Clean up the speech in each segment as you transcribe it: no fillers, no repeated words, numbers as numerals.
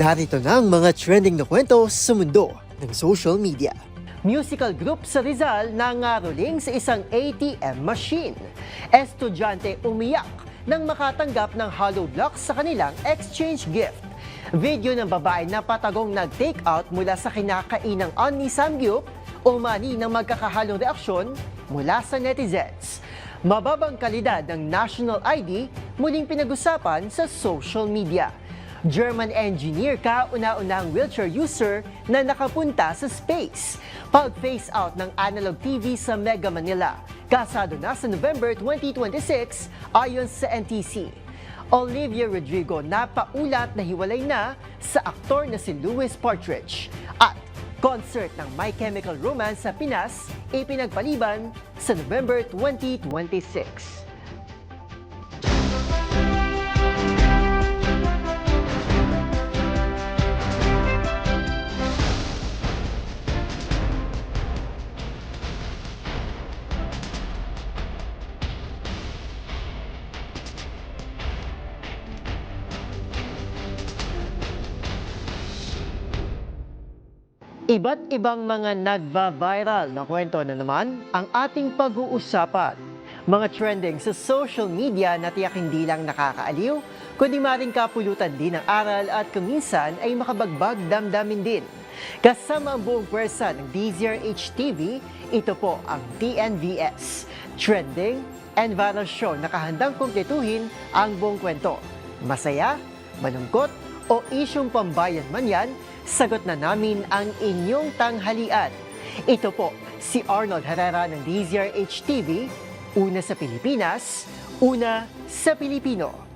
Narito na ang mga trending na kwento sa mundo ng social media. Musical group sa Rizal nangaroling sa isang ATM machine. Estudyante umiyak nang makatanggap ng hollow blocks sa kanilang exchange gift. Video ng babae na patagong nag-take out mula sa kinakainang Only Samgyup, umani ng magkakahalong reaksyon mula sa netizens. Mababang kalidad ng national ID muling pinag-usapan sa social media. German engineer kauna-unang wheelchair user na nakapunta sa space. Pag-phase out ng analog TV sa Mega Manila. Kasado na sa November 2026 ayon sa NTC. Olivia Rodrigo napaulat na hiwalay na sa aktor na si Louis Partridge. At concert ng My Chemical Romance sa Pinas ipinagpaliban sa November 2026. Iba't ibang mga nagba-viral na kwento na naman ang ating pag-uusapan. Mga trending sa social media na tiyak hindi lang nakakaaliw, kundi maring kapulutan din ng aral at kuminsan ay makabagbag damdamin din. Kasama ang buong pwersa ng DZRH TV, ito po ang TNVS. Trending and viral show na kahandang kumpletuhin ang buong kwento. Masaya, malungkot o isyong pambayan man yan, sagot na namin ang inyong tanghalian. Ito po si Arnold Herrera ng DZRH TV, una sa Pilipinas, una sa Pilipino.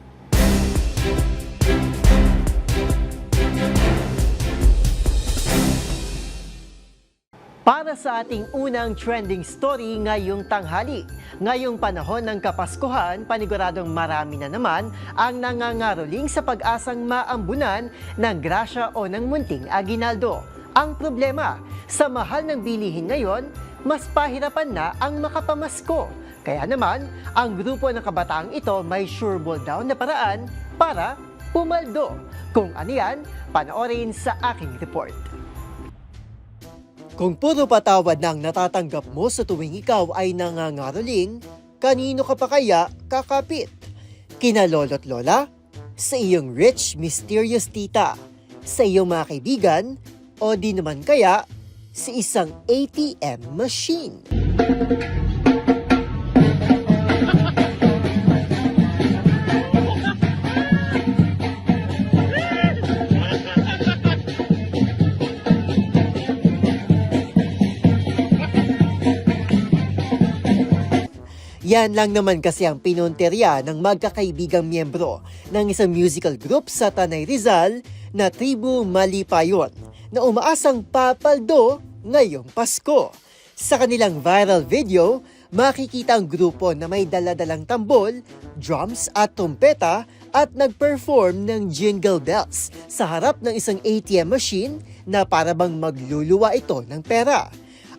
Para sa ating unang trending story ngayong tanghali, ngayong panahon ng Kapaskuhan, paniguradong marami na naman ang nangangaroling sa pag-asang maambunan ng grasya o ng munting aginaldo. Ang problema, sa mahal ng bilihin ngayon, mas pahirapan na ang makapamasko. Kaya naman, ang grupo ng kabataang ito may sureball daw na paraan para pumaldo. Kung ano yan, panoorin sa aking report. Kung puro patawad nang natatanggap mo sa tuwing ikaw ay nangangaroling, kanino ka pa kaya kakapit? Kina lolo't lola? Sa iyong rich, mysterious tita? Sa iyong mga kaibigan? O di naman kaya sa isang ATM machine? Yan lang naman kasi ang pinunterya ng magkakaibigang miyembro ng isang musical group sa Tanay Rizal na Tribu Malipayon na umaasang papaldo ngayong Pasko. Sa kanilang viral video, makikita ang grupo na may daladalang tambol, drums at trompeta at nag-perform ng jingle bells sa harap ng isang ATM machine na parabang magluluwa ito ng pera.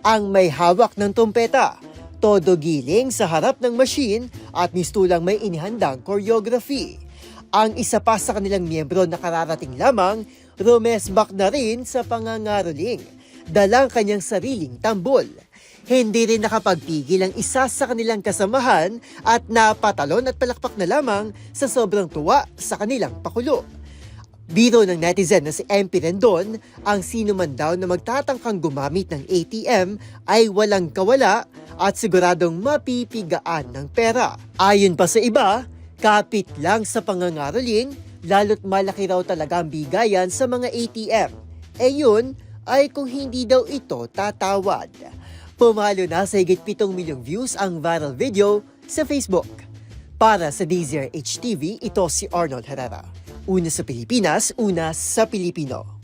Ang may hawak ng trompeta, todo giling sa harap ng machine at mistulang may inihandang choreography. Ang isa pa sa kanilang miyembro na kararating lamang, rumesbak na rin sa pangangaroling, dalang kanyang sariling tambol. Hindi rin nakapagpigil ang isa sa kanilang kasamahan at napatalon at palakpak na lamang sa sobrang tuwa sa kanilang pakulo. Biro ng netizen na si MP Rendon, ang sino man daw na magtatangkang gumamit ng ATM ay walang kawala at siguradong mapipigaan ng pera. Ayon pa sa iba, kapit lang sa pangangaroling, lalo't malaki raw talaga ang bigayan sa mga ATM. Yun ay kung hindi daw ito tatawad. Pumalo na sa higit 7 milyong views ang viral video sa Facebook. Para sa DZRH TV, ito si Arnold Herrera. Una sa Pilipinas, una sa Pilipino.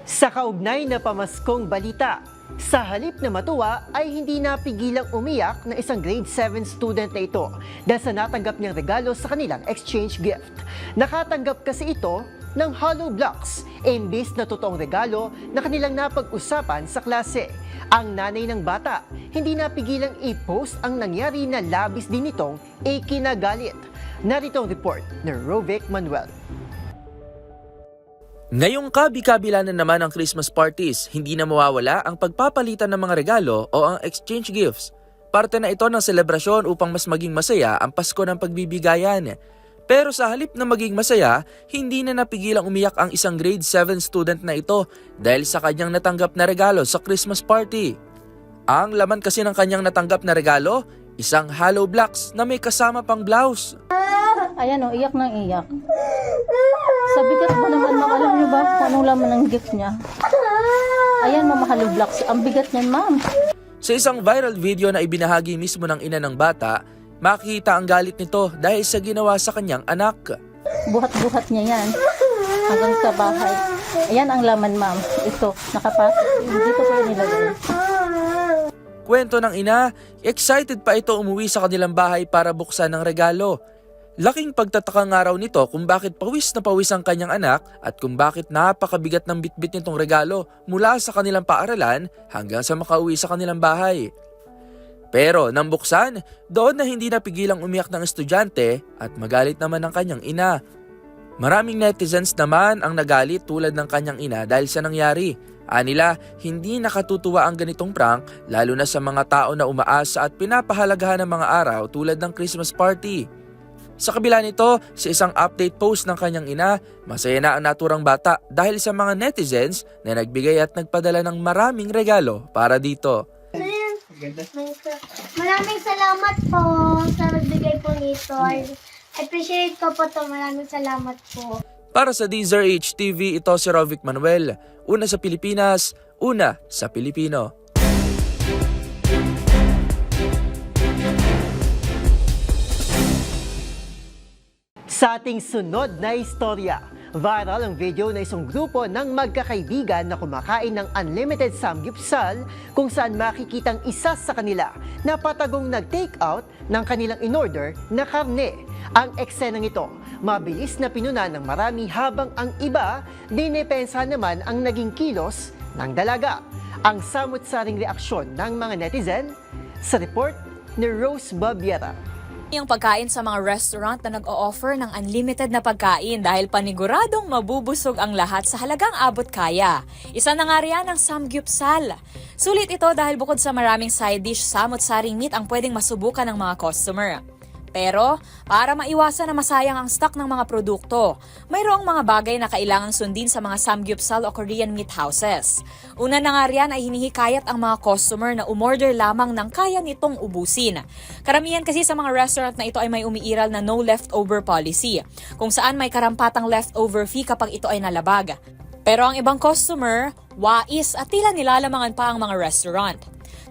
Sa kaugnay na pamaskong balita, sa halip na matuwa ay hindi napigilang umiyak ng isang grade 7 student na ito dahil sa natanggap niyang regalo sa kanilang exchange gift. Nakatanggap kasi ito ng hollow blocks imbis na totoong regalo na kanilang napag-usapan sa klase. Ang nanay ng bata, hindi napigilang i-post ang nangyari na labis din itong ikinagalit. Narito ang report ni Rovic Manuel. Ngayong kabi-kabila na naman ang Christmas parties, hindi na mawawala ang pagpapalitan ng mga regalo o ang exchange gifts. Parte na ito ng selebrasyon upang mas maging masaya ang Pasko ng pagbibigayan. Pero sa halip na maging masaya, hindi na napigilang umiyak ang isang grade 7 student na ito dahil sa kanyang natanggap na regalo sa Christmas party. Ang laman kasi ng kanyang natanggap na regalo, isang hollow blocks na may kasama pang blouse. Ayan o, iyak nang iyak. Sa bigat ba naman, ma'am? Alam niyo ba kung anong laman ng gift niya? Ayan, ma'am, hollow blocks. Ang bigat niyan, ma'am. Sa isang viral video na ibinahagi mismo ng ina ng bata, makikita ang galit nito dahil sa ginawa sa kanyang anak. Buhat-buhat niya yan. Hanggang sa bahay. Ayan ang laman, ma'am. Ito, nakapasok. Dito ko yung nilagay. Kwento ng ina, excited pa ito umuwi sa kanilang bahay para buksan ng regalo. Laking pagtataka nga raw nito kung bakit pawis na pawis ang kanyang anak at kung bakit napakabigat ng bitbit nitong regalo mula sa kanilang paaralan hanggang sa makauwi sa kanilang bahay. Pero nang buksan, doon na hindi napigilang umiyak ng estudyante at magalit naman ang kanyang ina. Maraming netizens naman ang nagalit tulad ng kanyang ina dahil sa nangyari. Anila, hindi nakatutuwa ang ganitong prank lalo na sa mga tao na umaasa at pinapahalagahan ng mga araw tulad ng Christmas party. Sa kabila nito, sa isang update post ng kanyang ina, masaya na ang naturang bata dahil sa mga netizens na nagbigay at nagpadala ng maraming regalo para dito. Maraming salamat po sa nagbigay po nito. Appreciate ko po to. Maraming salamat po. Para sa DZRH TV, ito si Rovic Manuel. Una sa Pilipinas, una sa Pilipino. Sa ating sunod na istorya, viral ang video na isang grupo ng magkakaibigan na kumakain ng unlimited samgyupsal kung saan makikitang isa sa kanila na patagong nag-take out ng kanilang in-order na karne. Ang eksenang ito, mabilis na pinuna ng marami habang ang iba, dinepensa naman ang naging kilos ng dalaga. Ang samut-saring reaksyon ng mga netizen sa report ni Rose Babiera. Yung pagkain sa mga restaurant na nag-o-offer ng unlimited na pagkain dahil paniguradong mabubusog ang lahat sa halagang abot kaya. Isa na nga riyan ang samgyupsal. Sulit ito dahil bukod sa maraming side dish, samut-saring meat ang pwedeng masubukan ng mga customer. Pero, para maiwasan na masayang ang stock ng mga produkto, mayroong mga bagay na kailangang sundin sa mga samgyupsal o Korean meat houses. Una na nga riyan ay hinihikayat ang mga customer na umorder lamang ng kaya nitong ubusin. Karamihan kasi sa mga restaurant na ito ay may umiiral na no leftover policy, kung saan may karampatang leftover fee kapag ito ay nalabag. Pero ang ibang customer, wais at tila nilalamangan pa ang mga restaurant.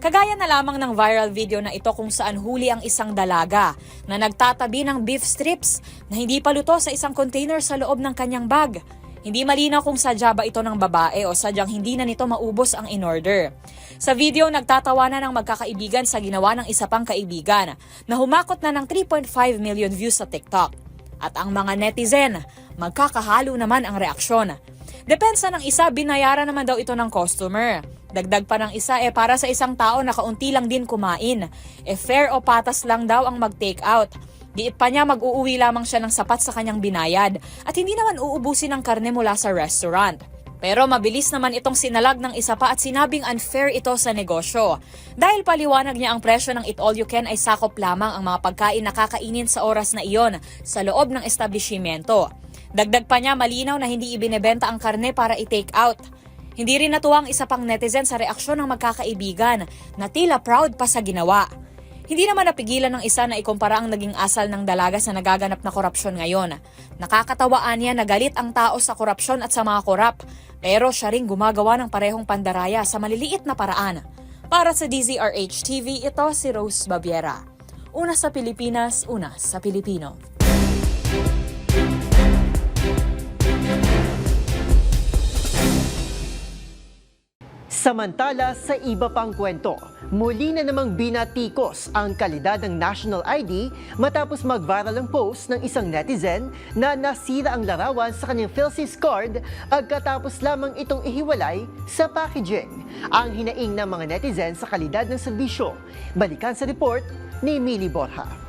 Kagaya na lamang ng viral video na ito kung saan huli ang isang dalaga na nagtatabi ng beef strips na hindi pa luto sa isang container sa loob ng kanyang bag. Hindi malinaw kung sadya ba ito ng babae o sadyang hindi na nito maubos ang in-order. Sa video, nagtatawanan ng magkakaibigan sa ginawa ng isa pang kaibigan na humakot na ng 3.5 million views sa TikTok. At ang mga netizen, magkakahalo naman ang reaksyon. Depensa ng isa, binayaran naman daw ito ng customer. Dagdag pa ng isa, para sa isang tao na kaunti lang din kumain. Fair o patas lang daw ang mag-take out. Diit pa niya mag-uuwi lamang siya ng sapat sa kanyang binayad at hindi naman uubusin ang karne mula sa restaurant. Pero mabilis naman itong sinalag ng isa pa at sinabing unfair ito sa negosyo. Dahil paliwanag niya ang presyo ng Eat All You Can ay sakop lamang ang mga pagkain na kakainin sa oras na iyon sa loob ng establishmento. Dagdag pa niya, malinaw na hindi ibinebenta ang karne para i-take out. Hindi rin natuwa ang isa pang netizen sa reaksyon ng magkakaibigan na tila proud pa sa ginawa. Hindi naman napigilan ng isa na ikumpara ang naging asal ng dalaga sa nagaganap na korupsyon ngayon. Nakakatawaan niya na galit ang tao sa korupsyon at sa mga korap, pero siya ring gumagawa ng parehong pandaraya sa maliliit na paraan. Para sa DZRH TV, ito si Rose Babiera. Una sa Pilipinas, una sa Pilipino. Samantala sa iba pang kwento, muli na namang binatikos ang kalidad ng national ID matapos mag-viral ang post ng isang netizen na nasira ang larawan sa kanyang PhilSys card agkatapos lamang itong ihiwalay sa packaging. Ang hinaing ng mga netizen sa kalidad ng serbisyo. Balikan sa report ni Mili Borja.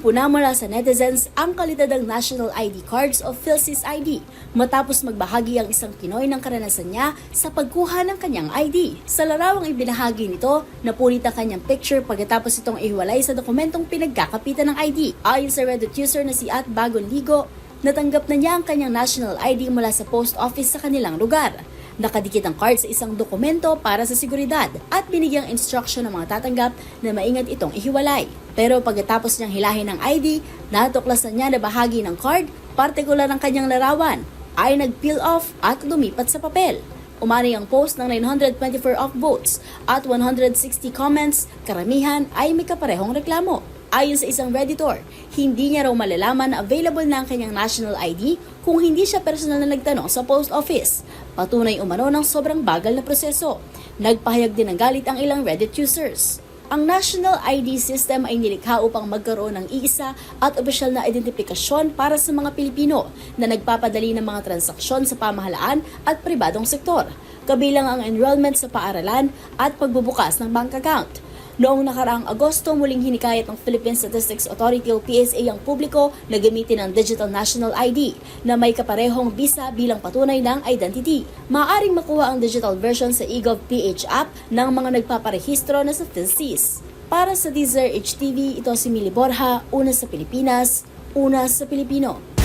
Puna mula sa netizens ang kalidad ng national ID cards o PhilSys ID matapos magbahagi ang isang Pinoy ng karanasan niya sa pagkuha ng kanyang ID. Sa larawang ibinahagi nito, napunit ang kanyang picture pagkatapos itong ihiwalay sa dokumentong pinagkakapitan ng ID. Ayon sa Reddit user na si @bagonligo, natanggap na niya ang kanyang national ID mula sa post office sa kanilang lugar. Nakadikit ang card sa isang dokumento para sa seguridad at binigyang instruction ng mga tatanggap na maingat itong ihiwalay. Pero pagkatapos niyang hilahin ang ID, natuklasan niya na bahagi ng card, partikular ng kanyang larawan, ay nag-peel off at lumipat sa papel. Umani ang post ng 924 upvotes at 160 comments, karamihan ay may kaparehong reklamo. Ayon sa isang Redditor, hindi niya raw malalaman na available na ang kanyang national ID kung hindi siya personal na nagtanong sa post office. Patunay umano ng sobrang bagal na proseso. Nagpahayag din ng galit ang ilang Reddit users. Ang national ID system ay nilikha upang magkaroon ng iisa at opisyal na identifikasyon para sa mga Pilipino na nagpapadali ng mga transaksyon sa pamahalaan at pribadong sektor, kabilang ang enrollment sa paaralan at pagbubukas ng bank account. Noong nakaraang Agosto, muling hinikayat ng Philippine Statistics Authority o PSA ang publiko na gamitin ang Digital National ID na may kaparehong bisa bilang patunay ng identity. Maaaring makuha ang digital version sa eGov.ph app ng mga nagpaparehistro na sa PhilSys. Para sa Deezer HTV, ito si Mili Borja, una sa Pilipinas, una sa Pilipino.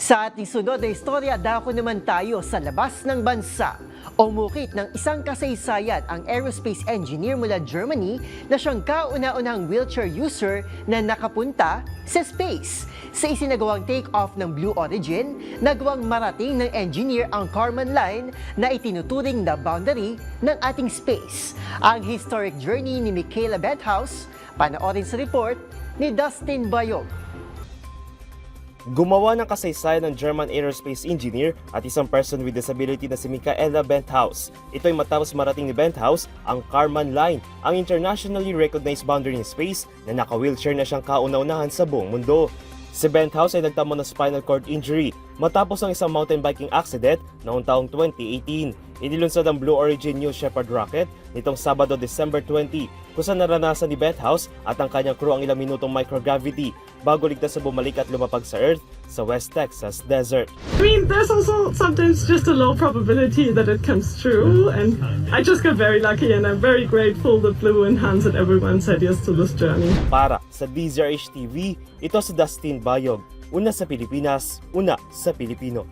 Sa ating sunod na istorya, dako naman tayo sa labas ng bansa. Umukit ng isang kasaysayan ang aerospace engineer mula Germany na siyang kauna-unahang wheelchair user na nakapunta sa space. Sa isinagawang take-off ng Blue Origin, nagawang marating ng engineer ang Kármán line na itinuturing na boundary ng ating space. Ang historic journey ni Michaela Benthaus, panoorin sa report ni Dustin Bayog. Gumawa ng kasaysayan ng German aerospace engineer at isang person with disability na si Michaela Benthaus. Ito ay matapos marating ni Benthaus ang Kármán Line, ang internationally recognized boundary in space na naka-wheelchair na siyang kauna-unahan sa buong mundo. Si Benthaus ay nagtamo ng spinal cord injury matapos ang isang mountain biking accident noong taong 2018. Inilunsad ang Blue Origin New Shepard rocket nitong Sabado, December 20, kung saan naranasan ni Benthaus at ang kanyang crew ang ilang minutong microgravity bago ligtas na bumalik at lumapag sa Earth sa West Texas desert. I mean, there's also sometimes just a low probability that it comes true, and I just got very lucky, and I'm very grateful that Blue and Hans and everyone said yes to this journey. Para sa DZRH TV, ito si Dustin Bayog, una sa Pilipinas, una sa Pilipino.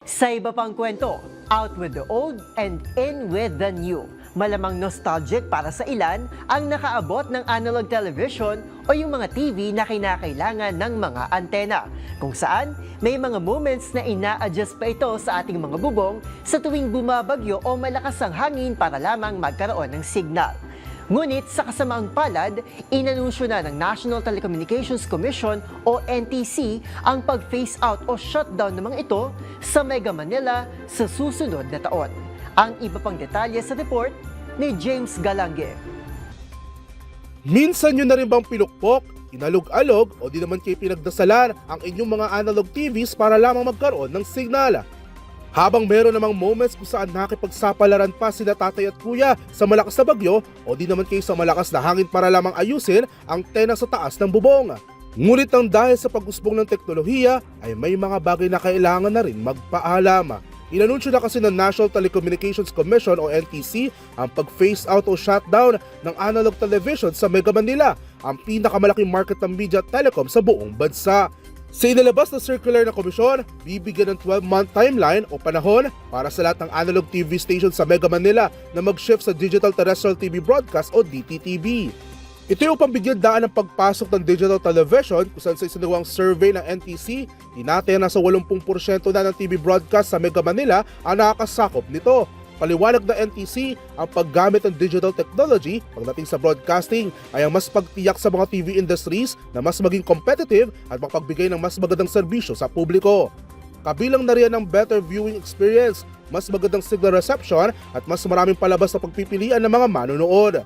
Sa iba pang kwento, out with the old and in with the new. Malamang nostalgic para sa ilan ang nakaabot ng analog television o yung mga TV na kinakailangan ng mga antena, kung saan may mga moments na ina-adjust pa ito sa ating mga bubong sa tuwing bumabagyo o malakas ang hangin para lamang magkaroon ng signal. Ngunit sa kasamaang palad, inanunsyo na ng National Telecommunications Commission o NTC ang pag-phase out o shutdown namang ito sa Mega Manila sa susunod na taon. Ang iba pang detalye sa report ni James Galange. Minsan nyo na rin bang pinukpok, inalog-alog o di naman kayo pinagdasalan ang inyong mga analog TVs para lamang magkaroon ng signal? Habang meron namang moments kung saan nakipagsapalaran pa sila tatay at kuya sa malakas na bagyo o di naman kayo sa malakas na hangin para lamang ayusin ang tena sa taas ng bubong. Ngunit ang dahil sa pag-usbong ng teknolohiya ay may mga bagay na kailangan na rin magpaalam. Inanunsyo na kasi ng National Telecommunications Commission o NTC ang pag-phase out o shutdown ng analog television sa Mega Manila, ang pinakamalaking market ng media at telecom sa buong bansa. Sa inilabas na circular ng komisyon, bibigyan ng 12-month timeline o panahon para sa lahat ng analog TV station sa Mega Manila na mag-shift sa Digital Terrestrial TV Broadcast o DTTB. Ito yung pambigyan daan ng pagpasok ng digital television kung saan sa isinagawang survey ng NTC, tinataya na sa 80% na ng TV broadcast sa Mega Manila ang nakakasakop nito. Paliwanag na NTC, ang paggamit ng digital technology pagdating sa broadcasting ay ang mas pagtiyak sa mga TV industries na mas maging competitive at makapagbigay ng mas magandang serbisyo sa publiko. Kabilang na riyan ng better viewing experience, mas magandang signal reception at mas maraming palabas na pagpipilian ng mga manonood.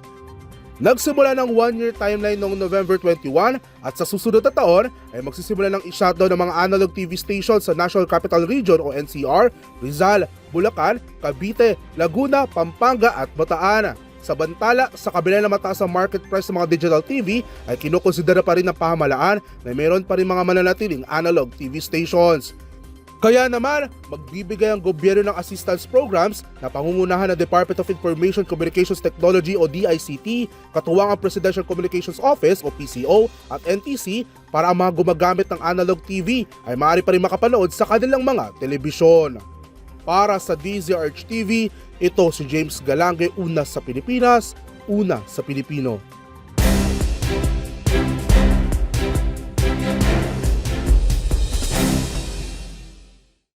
Nagsimula ng 1-year timeline noong November 21 at sa susunod na taon ay magsisimula ng i-shutdown ng mga analog TV stations sa National Capital Region o NCR, Rizal, Bulacan, Cavite, Laguna, Pampanga at Bataan. Samantala, sa kabila na mataas ang market price ng mga digital TV ay kinukonsidera pa rin ng pamahalaan na mayroon pa rin mga mananatiling analog TV stations. Kaya naman, magbibigay ang gobyerno ng assistance programs na pangungunahan ng Department of Information Communications Technology o DICT, katuwang ang Presidential Communications Office o PCO at NTC para ang mga gumagamit ng analog TV ay maaari pa rin makapanood sa kanilang mga telebisyon. Para sa DZRH TV, ito si James Galange, una sa Pilipinas, una sa Pilipino.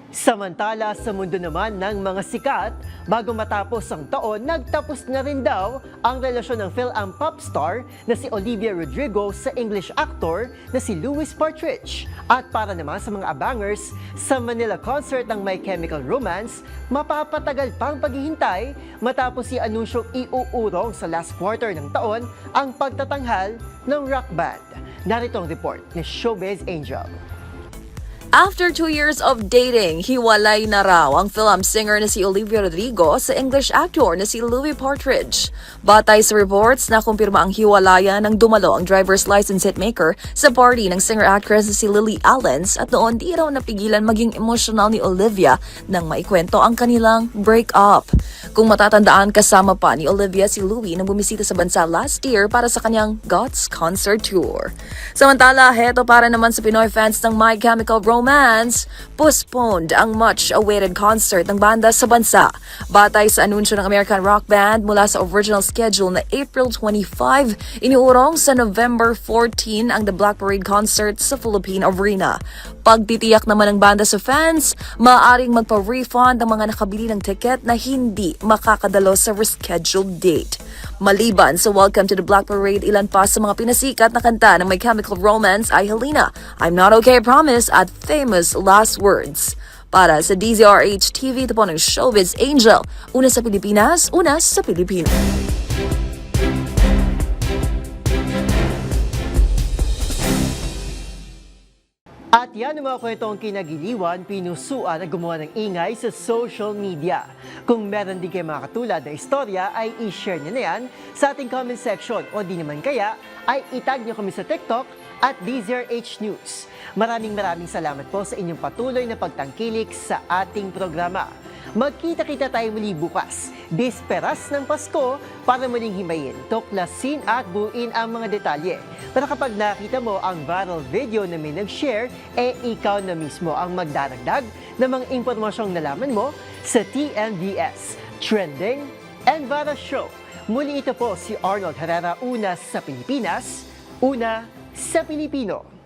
Samantala sa mundo naman ng mga sikat, bago matapos ang taon, nagtapos na rin daw ang relasyon ng Phil-Am pop star na si Olivia Rodrigo sa English actor na si Louis Partridge. At para naman sa mga abangers, sa Manila concert ng My Chemical Romance, mapapatagal pang paghihintay matapos i-anunsyong iuurong sa last quarter ng taon ang pagtatanghal ng rock band. Narito ang report ni Showbiz Angel. After 2 years of dating, hiwalay na raw ang film singer na si Olivia Rodrigo sa English actor na si Louis Partridge. Batay sa reports, nakumpirma ang hiwalayan ng dumalo ang driver's license hitmaker sa party ng singer-actress na si Lily Allen at noon di raw napigilan maging emotional ni Olivia nang maikwento ang kanilang break-up. Kung matatandaan, kasama pa ni Olivia si Louis nang bumisita sa bansa last year para sa kanyang Guts concert tour. Samantala, heto para naman sa Pinoy fans ng My Chemical Romance, postponed ang much-awaited concert ng banda sa bansa. Batay sa anunsyo ng American rock band mula sa original schedule na April 25, iniurong sa November 14 ang The Black Parade concert sa Philippine Arena. Pagtitiyak naman ng banda sa fans, maaaring magpa-refund ang mga nakabili ng ticket na hindi makakadalo sa rescheduled date. Maliban sa Welcome to the Black Parade, ilan pa sa mga pinasikat na kanta ng My Chemical Romance ay Helena, I'm Not Okay, I Promise at Famous Last Words. Para sa DZRH TV, ito po ng Showbiz Angel. Una sa Pilipinas, una sa Pilipino. At yan ang mga kwentong kinagiliwan, pinusuan at gumawa ng ingay sa social media. Kung meron din kayo mga katulad na istorya, ay i-share nyo na yan sa ating comment section. O di naman kaya, ay itag nyo kami sa TikTok at DZRH News. Maraming salamat po sa inyong patuloy na pagtangkilik sa ating programa. Magkita-kita tayo muli bukas, bisperas ng Pasko, para muling himayin, tuklasin at buuin ang mga detalye. Para kapag nakita mo ang viral video na may nag-share, ikaw na mismo ang magdaragdag ng mga impormasyong nalaman mo sa TNVS, Trending and Viral Show. Muli ito po si Arnold Herrera, una sa Pilipinas, una sa Pilipino.